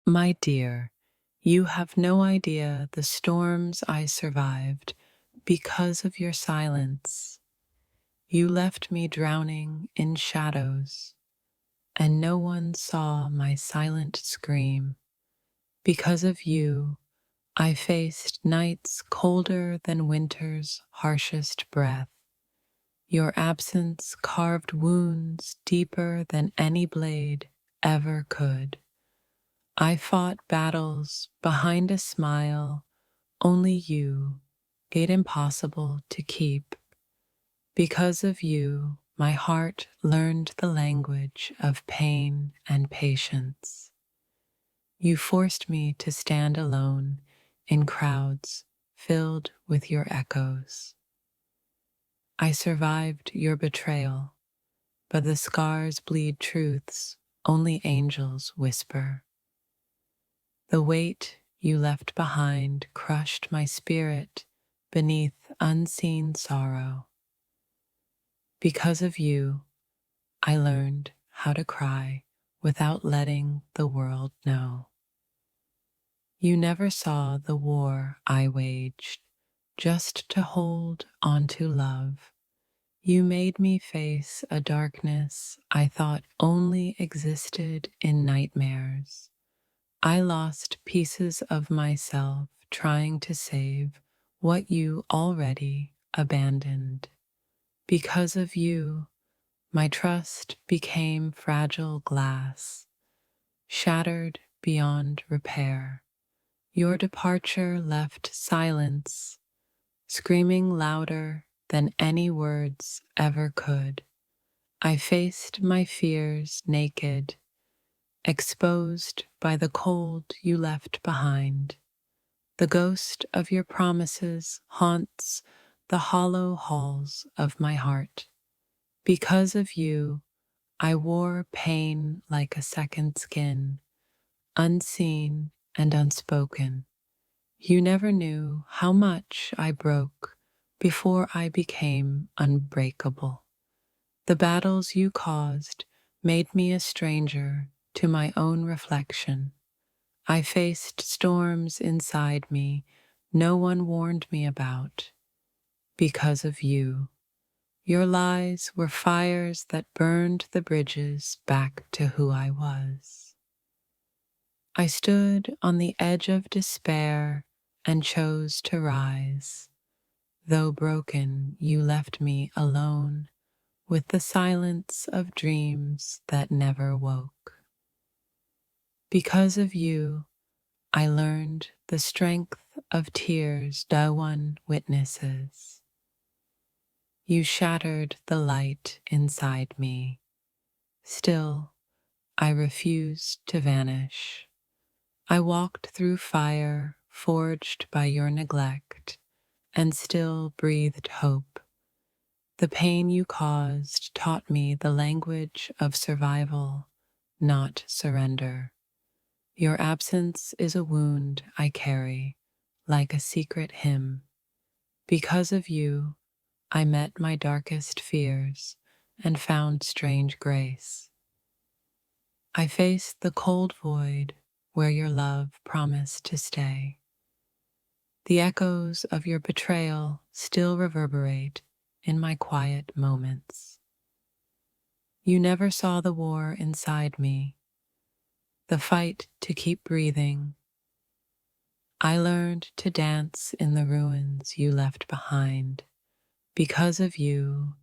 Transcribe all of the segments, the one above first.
My dear, you have no idea the storms I survived because of your silence. You left me drowning in shadows, and no one saw my silent scream. Because of you, I faced nights colder than winter's harshest breath. Your absence carved wounds deeper than any blade ever could. I fought battles behind a smile only you made impossible to keep. Because of you, my heart learned the language of pain and patience. You forced me to stand alone in crowds filled with your echoes. I survived your betrayal, but the scars bleed truths only angels whisper. The weight you left behind crushed my spirit beneath unseen sorrow. Because of you, I learned how to cry without letting the world know. You never saw the war I waged just to hold onto love. You made me face a darkness I thought only existed in nightmares. I lost pieces of myself trying to save what you already abandoned. Because of you, my trust became fragile glass, shattered beyond repair. Your departure left silence, screaming louder than any words ever could. I faced my fears naked, exposed by the cold you left behind. The ghost of your promises haunts the hollow halls of my heart. Because of you, I wore pain like a second skin, unseen and unspoken. You never knew how much I broke before I became unbreakable. The battles you caused made me a stranger to my own reflection. I faced storms inside me no one warned me about. Because of you, your lies were fires that burned the bridges back to who I was. I stood on the edge of despair and chose to rise. Though broken, you left me alone with the silence of dreams that never woke. Because of you, I learned the strength of tears no one witnesses. You shattered the light inside me. Still, I refused to vanish. I walked through fire forged by your neglect and still breathed hope. The pain you caused taught me the language of survival, not surrender. Your absence is a wound I carry, like a secret hymn. Because of you, I met my darkest fears and found strange grace. I faced the cold void where your love promised to stay. The echoes of your betrayal still reverberate in my quiet moments. You never saw the war inside me, the fight to keep breathing. I learned to dance in the ruins you left behind. Because of you,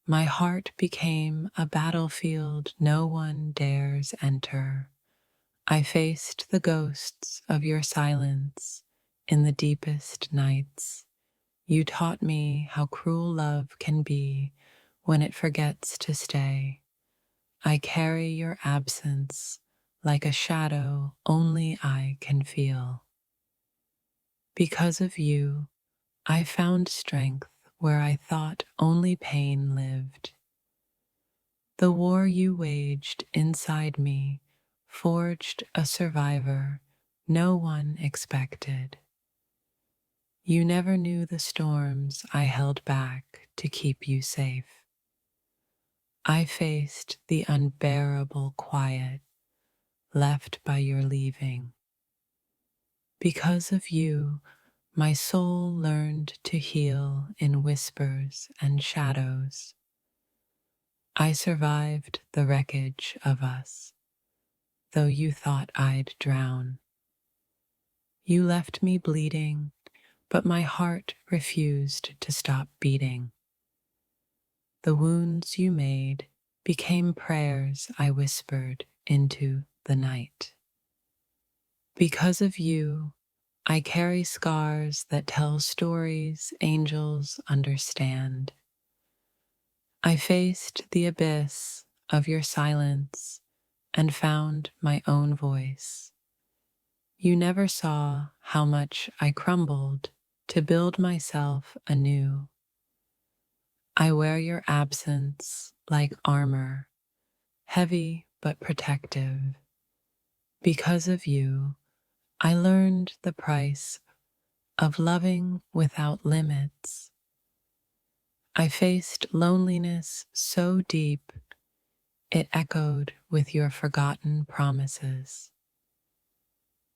my heart became a battlefield no one dares enter. I faced the ghosts of your silence in the deepest nights. You taught me how cruel love can be when it forgets to stay. I carry your absence like a shadow only I can feel. Because of you, I found strength where I thought only pain lived. The war you waged inside me forged a survivor no one expected. You never knew the storms I held back to keep you safe. I faced the unbearable quiet left by your leaving. Because of you, my soul learned to heal in whispers and shadows. I survived the wreckage of us, though you thought I'd drown. You left me bleeding, but my heart refused to stop beating. The wounds you made became prayers I whispered into the night. Because of you, I carry scars that tell stories angels understand. I faced the abyss of your silence and found my own voice. You never saw how much I crumbled to build myself anew. I wear your absence like armor, heavy but protective. Because of you, I learned the price of loving without limits. I faced loneliness so deep it echoed with your forgotten promises.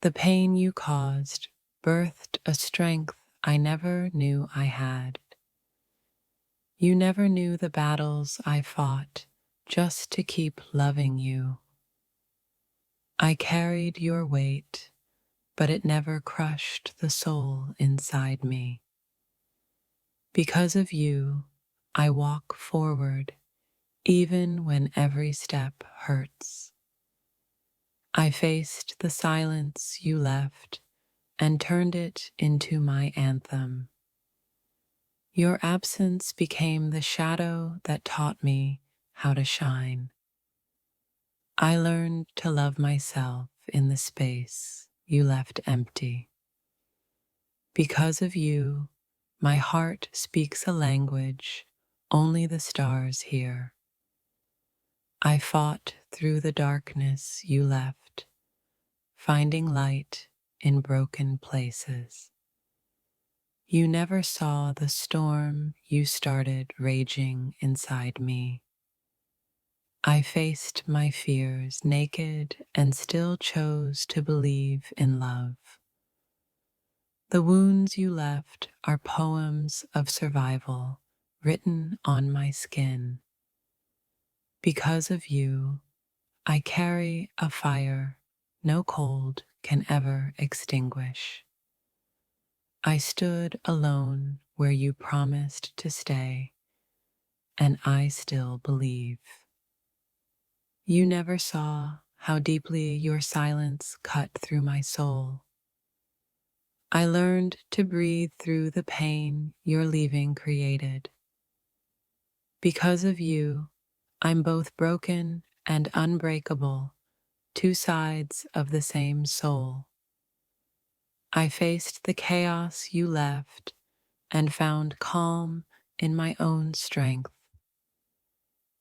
The pain you caused birthed a strength I never knew I had. You never knew the battles I fought just to keep loving you. I carried your weight, but it never crushed the soul inside me. Because of you, I walk forward, even when every step hurts. I faced the silence you left and turned it into my anthem. Your absence became the shadow that taught me how to shine. I learned to love myself in the space you left empty. Because of you, my heart speaks a language only the stars hear. I fought through the darkness you left, finding light in broken places. You never saw the storm you started raging inside me. I faced my fears naked and still chose to believe in love. The wounds you left are poems of survival written on my skin. Because of you, I carry a fire no cold can ever extinguish. I stood alone where you promised to stay, and I still believe. You never saw how deeply your silence cut through my soul. I learned to breathe through the pain your leaving created. Because of you, I'm both broken and unbreakable, two sides of the same soul. I faced the chaos you left and found calm in my own strength.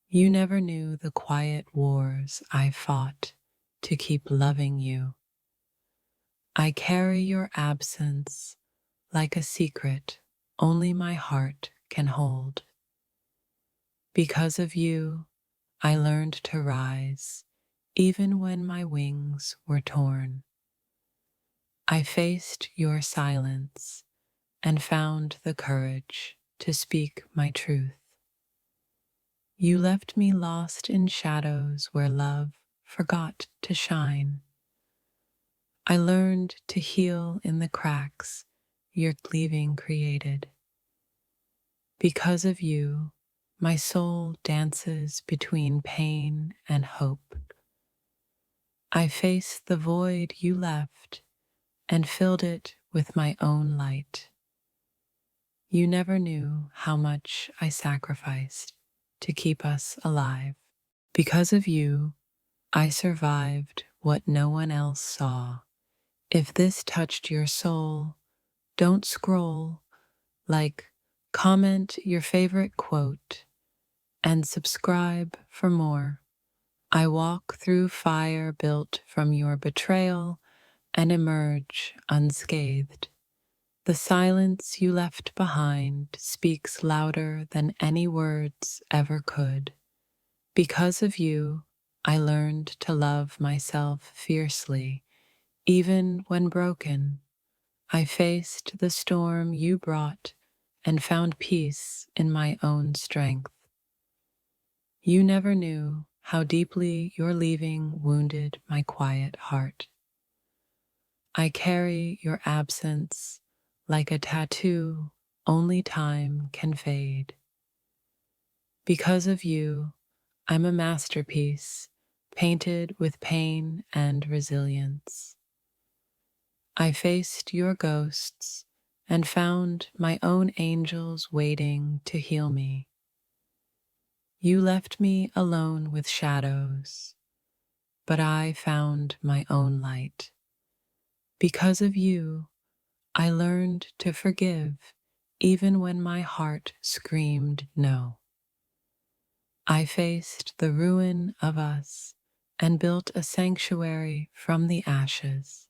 You never knew the quiet wars I fought to keep loving you. I carry your absence like a secret only my heart can hold. Because of you, I learned to rise, even when my wings were torn. I faced your silence and found the courage to speak my truth. You left me lost in shadows where love forgot to shine. I learned to heal in the cracks your leaving created. Because of you, my soul dances between pain and hope. I faced the void you left and filled it with my own light. You never knew how much I sacrificed to keep us alive. Because of you, I survived what no one else saw. If this touched your soul, don't scroll, like, comment your favorite quote, and subscribe for more. I walk through fire built from your betrayal and emerge unscathed. The silence you left behind speaks louder than any words ever could. Because of you, I learned to love myself fiercely, even when broken. I faced the storm you brought and found peace in my own strength. You never knew how deeply your leaving wounded my quiet heart. I carry your absence like a tattoo only time can fade. Because of you, I'm a masterpiece painted with pain and resilience. I faced your ghosts and found my own angels waiting to heal me. You left me alone with shadows, but I found my own light. Because of you, I learned to forgive even when my heart screamed no. I faced the ruin of us and built a sanctuary from the ashes.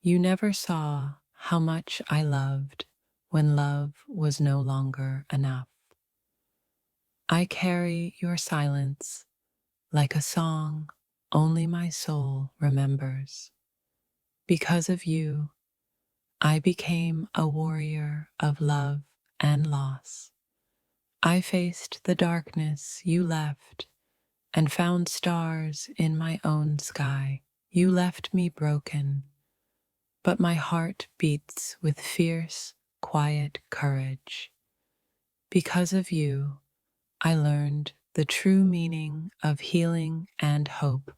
You never saw how much I loved when love was no longer enough. I carry your silence like a song only my soul remembers. Because of you, I became a warrior of love and loss. I faced the darkness you left and found stars in my own sky. You left me broken, but my heart beats with fierce, quiet courage. Because of you, I learned the true meaning of healing and hope.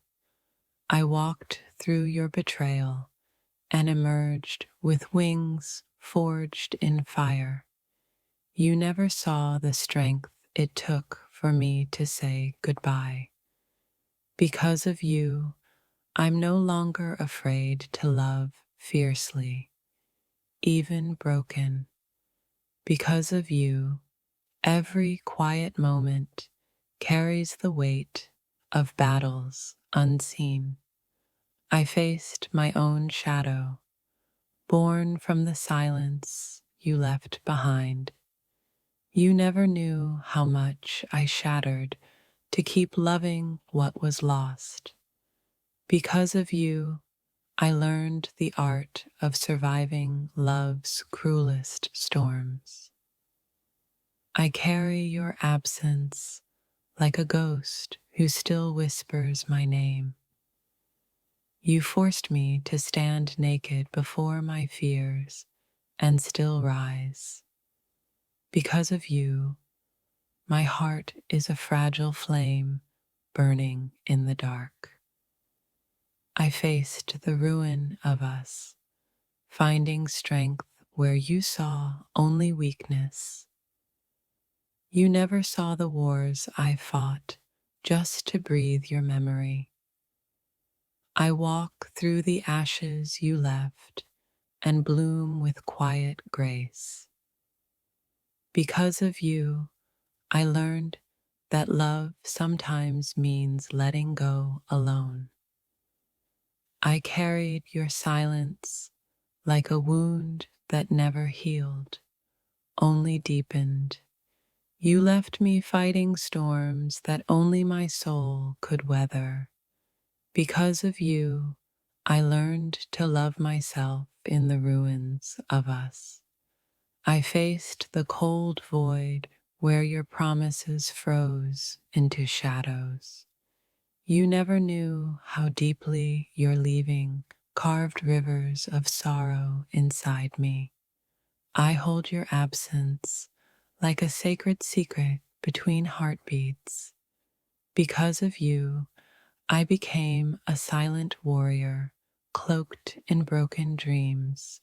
I walked through your betrayal and emerged with wings forged in fire. You never saw the strength it took for me to say goodbye. Because of you, I'm no longer afraid to love fiercely, even broken. Because of you, every quiet moment carries the weight of battles unseen. I faced my own shadow, born from the silence you left behind. You never knew how much I shattered to keep loving what was lost. Because of you, I learned the art of surviving love's cruelest storms. I carry your absence like a ghost who still whispers my name. You forced me to stand naked before my fears and still rise. Because of you, my heart is a fragile flame burning in the dark. I faced the ruin of us, finding strength where you saw only weakness. You never saw the wars I fought just to breathe your memory. I walk through the ashes you left and bloom with quiet grace. Because of you, I learned that love sometimes means letting go alone. I carried your silence like a wound that never healed, only deepened. You left me fighting storms that only my soul could weather. Because of you, I learned to love myself in the ruins of us. I faced the cold void where your promises froze into shadows. You never knew how deeply your leaving carved rivers of sorrow inside me. I hold your absence like a sacred secret between heartbeats. Because of you, I became a silent warrior cloaked in broken dreams.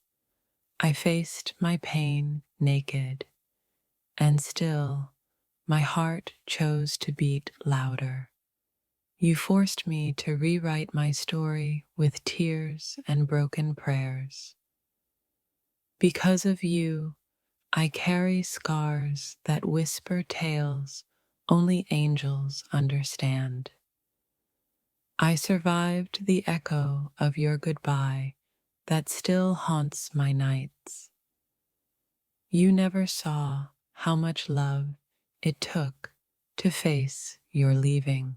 I faced my pain naked, and still my heart chose to beat louder. You forced me to rewrite my story with tears and broken prayers. Because of you, I carry scars that whisper tales only angels understand. I survived the echo of your goodbye that still haunts my nights. You never saw how much love it took to face your leaving.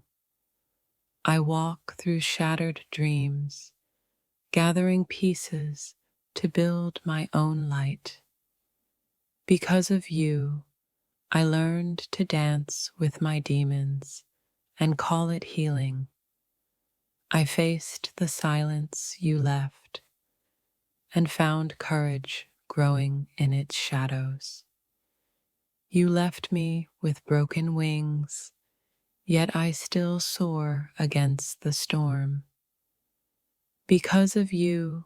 I walk through shattered dreams, gathering pieces to build my own light. Because of you, I learned to dance with my demons and call it healing. I faced the silence you left and found courage growing in its shadows. You left me with broken wings, yet I still soar against the storm. Because of you,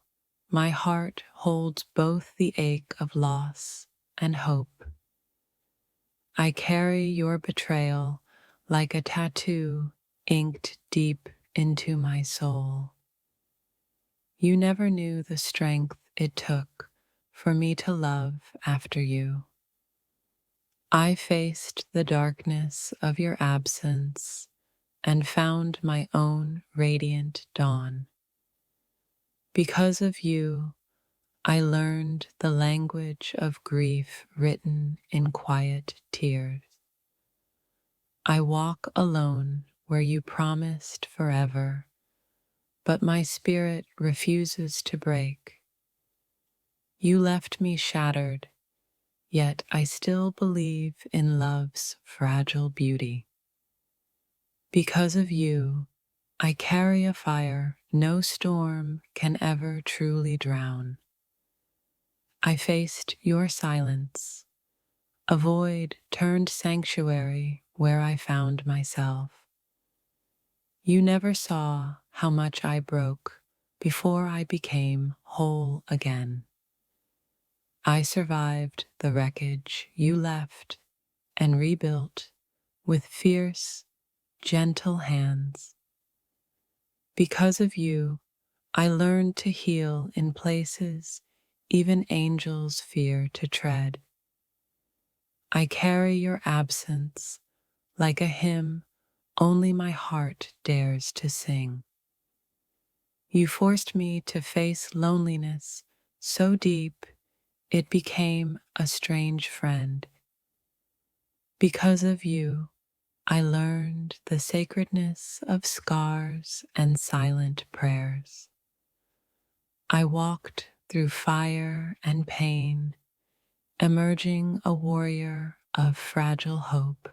my heart holds both the ache of loss and hope. I carry your betrayal like a tattoo inked deep into my soul. You never knew the strength it took for me to love after you. I faced the darkness of your absence and found my own radiant dawn. Because of you, I learned the language of grief written in quiet tears. I walk alone where you promised forever, but my spirit refuses to break. You left me shattered, yet I still believe in love's fragile beauty. Because of you, I carry a fire no storm can ever truly drown. I faced your silence, a void turned sanctuary where I found myself. You never saw how much I broke before I became whole again. I survived the wreckage you left and rebuilt with fierce, gentle hands. Because of you, I learned to heal in places even angels fear to tread. I carry your absence like a hymn only my heart dares to sing. You forced me to face loneliness so deep it became a strange friend. Because of you, I learned the sacredness of scars and silent prayers. I walked through fire and pain, emerging a warrior of fragile hope.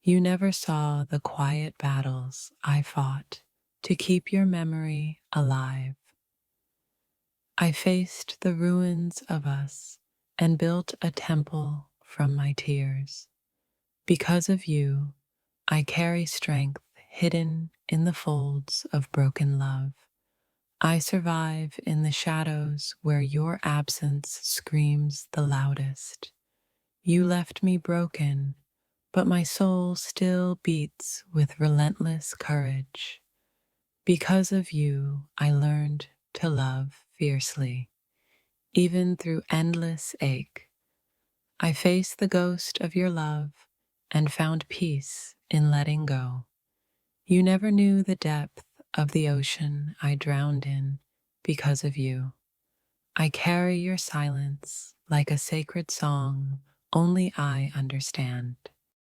You never saw the quiet battles I fought to keep your memory alive. I faced the ruins of us and built a temple from my tears. Because of you, I carry strength hidden in the folds of broken love. I survive in the shadows where your absence screams the loudest. You left me broken, but my soul still beats with relentless courage. Because of you, I learned to love fiercely, even through endless ache. I faced the ghost of your love and found peace in letting go. You never knew the depth of the ocean I drowned in because of you. I carry your silence like a sacred song only I understand.